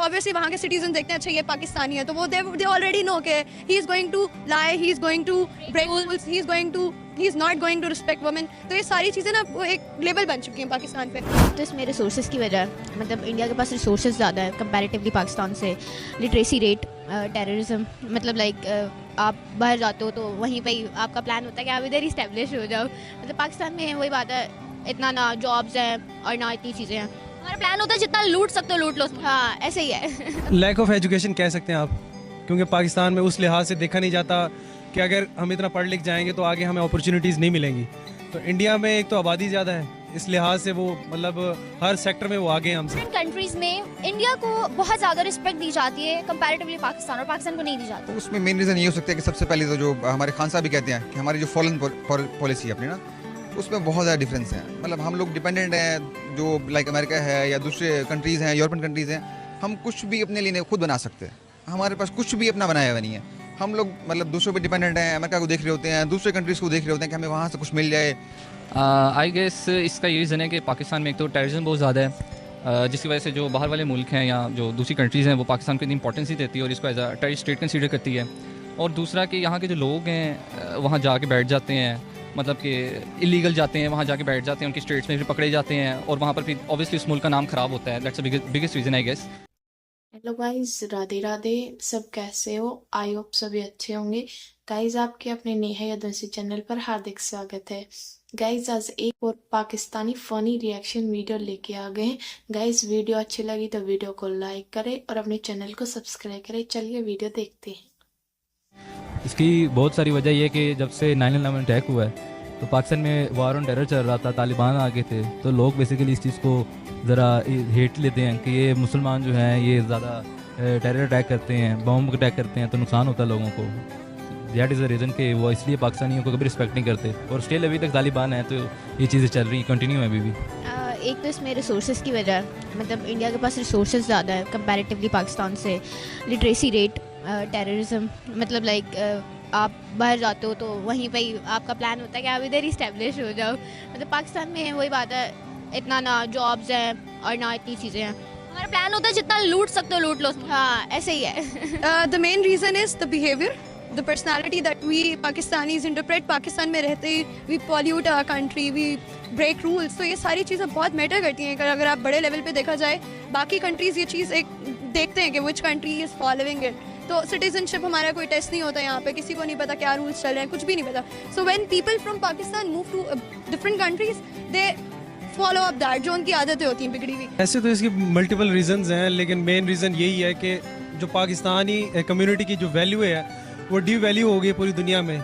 Obviously वहाँ के citizen देखते हैं अच्छा ये पाकिस्तानी है, तो वो दे ऑलरेडी नो के he is going to lie, he is going to break rules, he is not going to respect women. तो ये सारी चीज़ें ना वो एक लेबल बन चुकी हैं पाकिस्तान पे। तो इसमें रिसोर्सेज की वजह, मतलब इंडिया के पास रिसोर्सेज ज़्यादा है कंपैरेटिवली पाकिस्तान से। लिटरेसी रेट, टेररिज्म, मतलब लाइक आप बाहर जाते हो तो वहीं पे ही आपका प्लान होता है कि आप इधर ही स्टैब्लिश हो जाओ। मतलब पाकिस्तान में वही बात है, इतना ना जॉब्स हैं और ना इतनी चीज़ें हैं। हमारा प्लान होता है जितना लूट सकते हो लूट लो। हाँ, ऐसे ही है। लैक ऑफ एजुकेशन कह सकते हैं आप, क्योंकि पाकिस्तान में उस लिहाज से देखा नहीं जाता कि अगर हम इतना पढ़ लिख जाएंगे तो आगे हमें अपॉर्चुनिटीज़ नहीं मिलेंगी। तो इंडिया में एक तो आबादी ज़्यादा है, इस लिहाज से वो मतलब हर सेक्टर में वो आगे हैं हमसे। कंट्रीज में इंडिया को बहुत ज़्यादा रिस्पेक्ट दी जाती है कंपैरेटिवली पाकिस्तान, और पाकिस्तान को नहीं दी जाती। तो उसमें मेन रीज़न ये हो सकता है कि सबसे पहले तो जो हमारे खान साहब भी कहते हैं कि हमारी जो फॉरेन पॉलिसी है अपनी ना, उसमें बहुत ज़्यादा डिफरेंस है। मतलब हम लोग डिपेंडेंट हैं, जो लाइक अमेरिका है या दूसरे कंट्रीज़ हैं, यूरोपियन कंट्रीज़ हैं, हम कुछ भी अपने लिए खुद बना सकते हैं। हमारे पास कुछ भी अपना बनाया हुआ नहीं है। हम लोग मतलब दूसरों पे डिपेंडेंट हैं, अमेरिका को देख रहे होते हैं, दूसरे कंट्रीज़ को देख रहे होते हैं कि हमें वहाँ से कुछ मिल जाए। आई गेस इसका ये रीज़न है कि पाकिस्तान में एक तो टेररिज्म बहुत ज़्यादा है, जिसकी वजह से जो बाहर वाले मुल्क हैं या जो दूसरी कंट्रीज़ हैं वो पाकिस्तान को इतनी इंपॉर्टेंस ही देती है और इसको as a terrorist state consider करती है। और दूसरा कि यहाँ के जो लोग हैं वहाँ जाके बैठ जाते हैं, मतलब कि इलीगल जाते हैं, वहाँ जाके बैठ जाते हैं, उनकी स्टेट्स में फिर पकड़े जाते हैं और वहाँ पर फिर ऑब्वियसली उस मुल्क का नाम ख़राब होता है। That's the biggest reason I guess. Hello guys, Radhe Radhe, सब कैसे हो? आई होप सभी अच्छे होंगे। गाइस, आपके अपने नेहा यादवंशी चैनल पर हार्दिक स्वागत है। गाइस, आज एक और पाकिस्तानी फनी रिएक्शन वीडियो लेके आ गए हैं। गाइस, वीडियो अच्छी लगी तो वीडियो को लाइक करें और अपने चैनल को सब्सक्राइब करें। चलिए वीडियो देखते हैं। इसकी बहुत सारी वजह यह है कि जब से 9/11 अटैक हुआ है तो पाकिस्तान में वार ऑन टेरर चल रहा था, तालिबान आ गए थे, तो लोग बेसिकली इस चीज़ को ज़रा हेट लेते हैं कि ये मुसलमान जो हैं ये ज़्यादा टेरर अटैक करते हैं, बॉम्ब अटैक करते हैं, तो नुकसान होता है लोगों को। दैट इज़ द रीज़न कि वो इसलिए पाकिस्तानियों को कभी रिस्पेक्ट नहीं करते और स्टिल अभी तक तालिबान है, तो ये चीज़ें चल रही कंटिन्यू है अभी भी। एक तो इसमें रिसोर्सेज की वजह, मतलब इंडिया के पास रिसोर्सेज ज़्यादा है कंपैरेटिवली पाकिस्तान से। लिटरेसी रेट, टेररिज्म, मतलब लाइक आप बाहर जाते हो तो वहीं पे ही आपका प्लान होता है कि आप इधर ही स्टैब्लिश हो जाओ। मतलब पाकिस्तान में वही बात है, इतना ना जॉब्स हैं और ना इतनी चीज़ें हैं। हमारा प्लान होता है जितना लूट सकते हो लूट लो। हाँ, ऐसे ही है। The main reason is the behaviour, the personality that we Pakistanis interpret. Pakistan में रहते ही we pollute our country, we break rules. तो ये सारी चीज़ें बहुत मैटर करती हैं। अगर आप बड़े लेवल पे देखा जाए, बाकी कंट्रीज़ ये चीज़ एक देखते हैं कि which country is following it. तो सिटीजनशिप हमारा कोई टेस्ट नहीं होता यहाँ पे, किसी को नहीं पता क्या रूल्स चल रहे हैं, कुछ भी नहीं पता। So when people from Pakistan move to different countries, they follow up that, जो उनकी आदतें होती हैं बिगड़ी हुई। ऐसे तो इसकी मल्टीपल रीजंस हैं, लेकिन मेन रीज़न यही है कि जो पाकिस्तानी कम्युनिटी की जो वैल्यू है वो डी वैल्यू हो गई पूरी दुनिया में।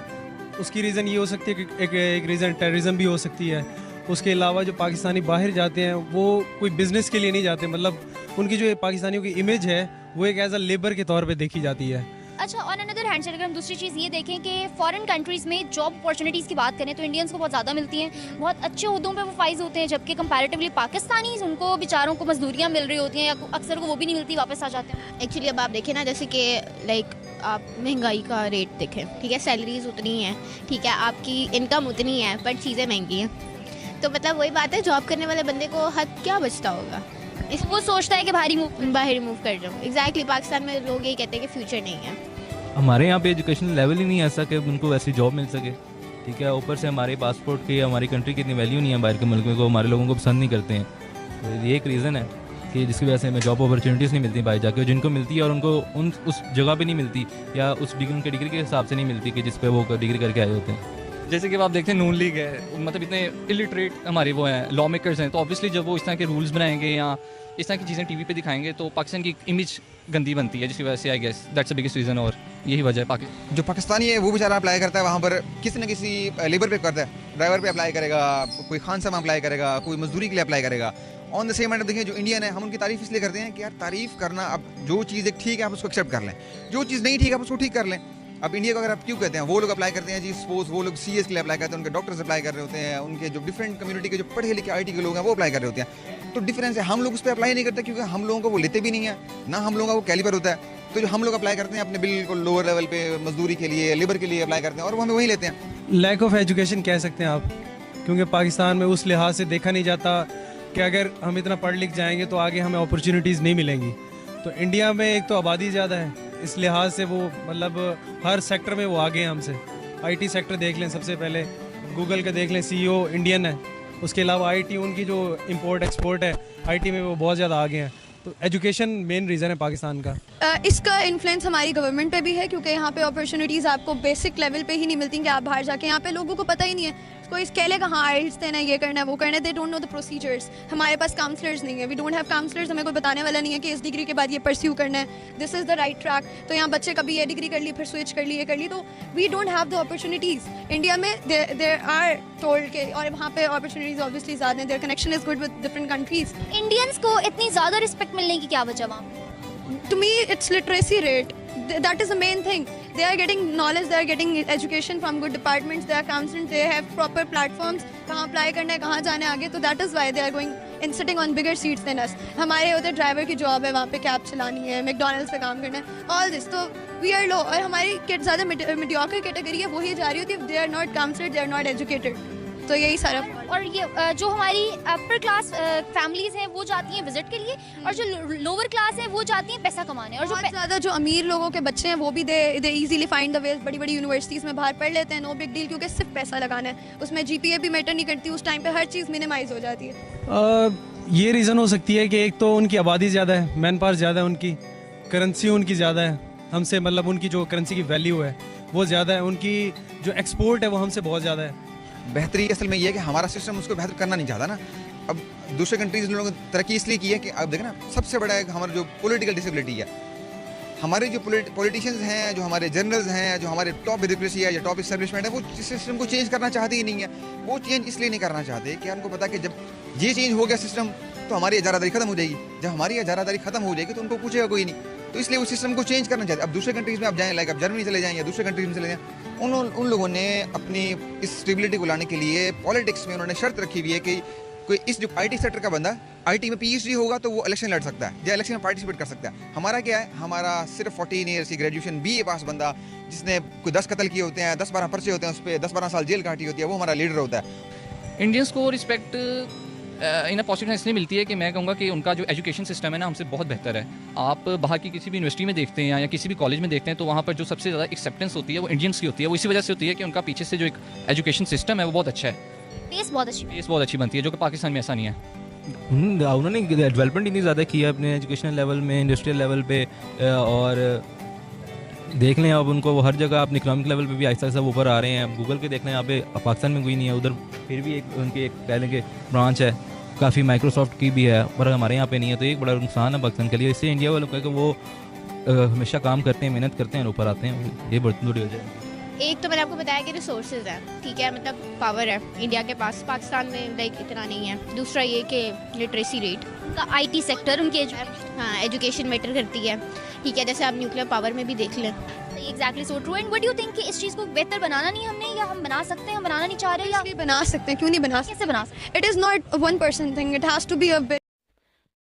उसकी रीज़न ये हो सकती है कि एक रीज़न टेररिज्म भी हो सकती है। उसके अलावा जो पाकिस्तानी बाहर जाते हैं वो कोई बिज़नेस के लिए नहीं जाते, मतलब उनकी जो पाकिस्तानियों की इमेज है वो एक एज अ लेबर के तौर पे देखी जाती है। अच्छा, ऑन अनदर हैंड अगर हम दूसरी चीज़ ये देखें कि फॉरेन कंट्रीज़ में जॉब अपॉर्चुनिटीज़ की बात करें तो इंडियंस को बहुत ज़्यादा मिलती हैं, बहुत अच्छे ओहदों पे वो फाइज होते हैं, जबकि कंपैरेटिवली पाकिस्तानी उनको बेचारों को मजदूरियाँ मिल रही होती हैं या अक्सर को वो भी नहीं मिलती, वापस आ जाते हैं। एक्चुअली अब आप देखें ना, जैसे कि लाइक आप महंगाई का रेट देखें, ठीक है, सैलरीज उतनी हैं, ठीक है, आपकी इनकम उतनी है, पर चीज़ें महंगी हैं। तो मतलब वही बात है, जॉब करने वाले बंदे को हद क्या बचता होगा? इस वो सोचता है कि बाहर ही मूव कर जाऊँ। एग्जैक्टली, पाकिस्तान में लोग यही कहते हैं कि फ्यूचर नहीं है। हमारे यहाँ पे एजुकेशन लेवल ही नहीं ऐसा कि उनको वैसी जॉब मिल सके, ठीक है। ऊपर से हमारे पासपोर्ट की, हमारी कंट्री की इतनी वैल्यू नहीं है बाहर के मुल्क में, को हमारे लोगों को पसंद नहीं करते हैं। तो ये एक रीज़न है कि जिसकी वजह से हमें जॉब अपॉर्चुनिटीज़ नहीं मिलती बाहर जाके, जिनको मिलती है और उनको उस जगह पे नहीं मिलती या उस उनके डिग्री के हिसाब से नहीं मिलती कि जिस पे वो डिग्री करके आए होते हैं। जैसे कि आप देखते हैं नून लीग है, मतलब इतने इलिटरेट हमारे वो हैं, लॉ मेकर्स हैं, तो ऑब्वियसली जब वो इस तरह के रूल्स बनाएंगे या इस तरह की चीज़ें टीवी पे दिखाएंगे तो पाकिस्तान की इमेज गंदी बनती है, जिसकी वजह से I guess that's the biggest reason. और यही वजह है पाकिस्तान जो पाकिस्तानी है वो बेचारा अप्लाई करता है वहाँ पर, किसी न किसी लेबर पे करता है, ड्राइवर पे अप्लाई करेगा, कोई खान साहब अप्लाई करेगा, कोई मजदूरी के लिए अप्लाई करेगा। ऑन द सेम एंड देखिए जो इंडियन है, हम उनकी तारीफ इसलिए करते हैं कि यार तारीफ करना, अब जो चीज़ एक ठीक है आप उसको एक्सेप्ट कर लें, जो चीज़ नहीं ठीक है आप उसको ठीक कर लें। अब इंडिया को अगर आप क्यों कहते हैं, वो लोग अप्लाई करते हैं जी, सपोज वो लोग सीएस के लिए अप्लाई करते हैं, उनके डॉक्टर्स अप्लाई कर रहे होते हैं, उनके जो डिफरेंट कम्युनिटी के जो पढ़े लिखे आईटी के लोग हैं वो अप्लाई कर रहे होते हैं। तो डिफरेंस है, हम लोग उस पर अप्लाई नहीं करते क्योंकि हम लोगों को वो लेते भी नहीं है, ना हम लोगों का वो कैलिबर होता है। तो जो हम लोग अप्लाई करते हैं अपने बिल्कुल लोअर लेवल पे मजदूरी के लिए, लेबर के लिए अप्लाई करते हैं और वो हमें वही लेते हैं। लैक ऑफ एजुकेशन कह सकते हैं आप, क्योंकि पाकिस्तान में उस लिहाज से देखा नहीं जाता कि अगर हम इतना पढ़ लिख जाएंगे तो आगे हमें अपॉर्चुनिटीज़ नहीं मिलेंगी। तो इंडिया में एक तो आबादी ज़्यादा है, इस लिहाज से वो मतलब हर सेक्टर में वो आगे हैं हमसे। आईटी सेक्टर देख लें, सबसे पहले गूगल का देख लें, सीईओ इंडियन है। उसके अलावा आईटी उनकी जो इंपोर्ट एक्सपोर्ट है आईटी में वो बहुत ज़्यादा आगे हैं। तो एजुकेशन मेन रीज़न है पाकिस्तान का। इसका इन्फ्लुएंस हमारी गवर्नमेंट पे भी है, क्योंकि यहाँ पे अपॉर्चुनिटीज़ आपको बेसिक लेवल पे ही नहीं मिलती कि आप बाहर जाके, यहाँ पे लोगों को पता ही नहीं है। कोई कह लेगा हाँ आइल्स देना है, ये करना है, वो करना है, they don't know the procedures. हमारे पास काउंसलर्स नहीं है, वी डोंट हैव काउंसलर्स। हमें कोई बताने वाला नहीं है कि इस डिग्री के बाद ये परस्यू करना है, this is the right track. तो यहाँ बच्चे कभी ये डिग्री कर ली, फिर स्विच कर ली, ये कर ली, तो we don't have the opportunities. India में देयर आर टोल्ड के, और वहाँ पे अपॉर्चुनिटीज़ ऑब्वियसली ज़्यादा हैं, their connection is good with different countries. Indians को इतनी ज़्यादा रिस्पेक्ट मिलने की क्या वजह वहाँ पे? To me, it's literacy rate. That is the main thing. They are getting knowledge, they are getting education from good departments, they are counseled, they have proper platforms. कहाँ apply करना है, कहाँ जाना है आगे, तो that is why they are going and sitting on bigger seats than us. हमारे उधर ड्राइवर की जॉब है, वहाँ पे कैब चलानी है, मैकडोनल्ड्स पे काम करना है, all this. तो we are low, और हमारी ज़्यादा mediocre कैटेगरी है, वही जा रही होती है. They are not counseled, they are not educated. तो यही सारा। और ये जो हमारी अपर क्लास फैमिलीज हैं वो जाती हैं विजिट के लिए, और जो लोअर क्लास है वो जाती हैं पैसा कमाने। और बहुत ज़्यादा जो अमीर लोगों के बच्चे हैं वो भी they easily find the way, बड़ी बड़ी यूनिवर्सिटीज़ में बाहर पढ़ लेते हैं, नो बिग डील, क्योंकि सिर्फ पैसा लगाना है, उसमें जीपीए भी मैटर नहीं करती, उस टाइम पे हर चीज़ मिनिमाइज हो जाती है। ये रीज़न हो सकती है कि एक तो उनकी आबादी ज़्यादा है, मैन पावर ज़्यादा है, उनकी करेंसी उनकी ज़्यादा है हमसे, मतलब उनकी जो करेंसी की वैल्यू है वो ज़्यादा है, उनकी जो एक्सपोर्ट है वो हमसे बहुत ज़्यादा है। बेहतरी असल में ये है कि हमारा सिस्टम उसको बेहतर करना नहीं चाहता ना। अब दूसरे कंट्रीज लोगों ने तरक्की इसलिए की है कि अब देखें ना, सबसे बड़ा एक हमारा जो पॉलिटिकल डिसेबिलिटी है, हमारे जो पॉलिटिशियंस हैं, जो हमारे जनरल्स हैं, जो हमारे टॉप ब्यूरोक्रेसी है या टॉप इस्टेब्लिशमेंट है, वो सिस्टम को चेंज करना चाहते ही नहीं है। वो चेंज इसलिए नहीं करना चाहते कि उनको पता कि जब ये चेंज हो गया सिस्टम तो हमारी इजारादारी खत्म हो जाएगी, जब हमारी इजारादारी खत्म हो जाएगी तो उनको पूछेगा कोई नहीं, तो इसलिए उस सिस्टम को चेंज करना चाहते। अब दूसरे कंट्रीज में आप जाएं, लाइक आप जर्मनी चले जाएं या दूसरे कंट्रीज में चले जाएं, उन लोगों ने अपनी इस स्टेबिलिटी को लाने के लिए पॉलिटिक्स में उन्होंने शर्त रखी हुई है कि कोई इस जो आईटी सेक्टर का बंदा आईटी में पीएचडी होगा तो वो इलेक्शन लड़ सकता है या इलेक्शन में पार्टिसिपेट कर सकता है। हमारा क्या है, हमारा सिर्फ 14 ईयर्स की ग्रेजुएशन बीए पास बंदा जिसने कोई 10 कत्ल किए होते हैं, 10-12 पर्चे होते हैं, उस पर 10-12 साल जेल काटी होती है, वो हमारा लीडर होता है। इंडियंस को रिस्पेक्ट इन पॉसिबिलिटी इसलिए मिलती है कि मैं कहूँगा कि उनका जो एजुकेशन सिस्टम है ना हमसे बहुत बेहतर है। आप बाहर की किसी भी यूनिवर्सिटी में देखते हैं या किसी भी कॉलेज में देखते हैं तो वहाँ पर जो सबसे ज़्यादा एक्सेप्टेंस होती है वो इंडियंस की होती है। वो इसी वजह से होती है कि उनका पीछे से जो एक एजुकेशन सिस्टम है वो बहुत अच्छा है, पेस बहुत अच्छी बनती है, जो कि पाकिस्तान में ऐसा नहीं है। उन्होंने डेवलपमेंट इतनी ज़्यादा की है अपने एजुकेशनल लेवल में, इंडस्ट्रियल लेवल पे, और देख लें अब उनको वो हर जगह अपने इकोनॉमिक लेवल पे भी आहिस्ता आहिस्ता ऊपर आ रहे हैं। गूगल के देख लें, यहाँ पे पाकिस्तान में कोई नहीं है, उधर फिर भी एक उनके एक पहले के ब्रांच है, काफ़ी माइक्रोसॉफ्ट की भी है, पर हमारे यहाँ पे नहीं है, तो एक बड़ा नुकसान है पाकिस्तान के लिए। इससे इंडिया वालों का कि वो हमेशा काम करते हैं, मेहनत करते हैं और ऊपर आते हैं, ये बहुत बड़ी वजह है। एक तो मैंने आपको बताया कि रिसोर्सेज हैं, ठीक है, मतलब पावर है इंडिया के पास, पाकिस्तान में लाइक इतना नहीं है। दूसरा ये कि लिटरेसी रेट, उनका आईटी सेक्टर, उनके हाँ एजुकेशन मैटर करती है, ठीक है, जैसे आप न्यूक्लियर पावर में भी देख लें। Exactly so true. And what do you think कि इस चीज़ को बेहतर बनाना नहीं हमने, या हम बना सकते हैं, हम बनाना नहीं चाह रहे, या बना सकते हैं, क्यों नहीं बना सकते? कैसे बना सकते? It is not one person thing, it has to be a big.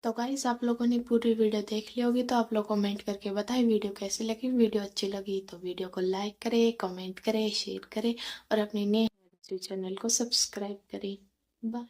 तो गाइस आप लोगों ने पूरी वीडियो देख ली होगी, तो आप लोग कमेंट करके बताएं वीडियो कैसी लगी। वीडियो अच्छी लगी तो वीडियो को लाइक करें, कमेंट करें, शेयर करें और अपने नए चैनल को सब्सक्राइब करें। बाय।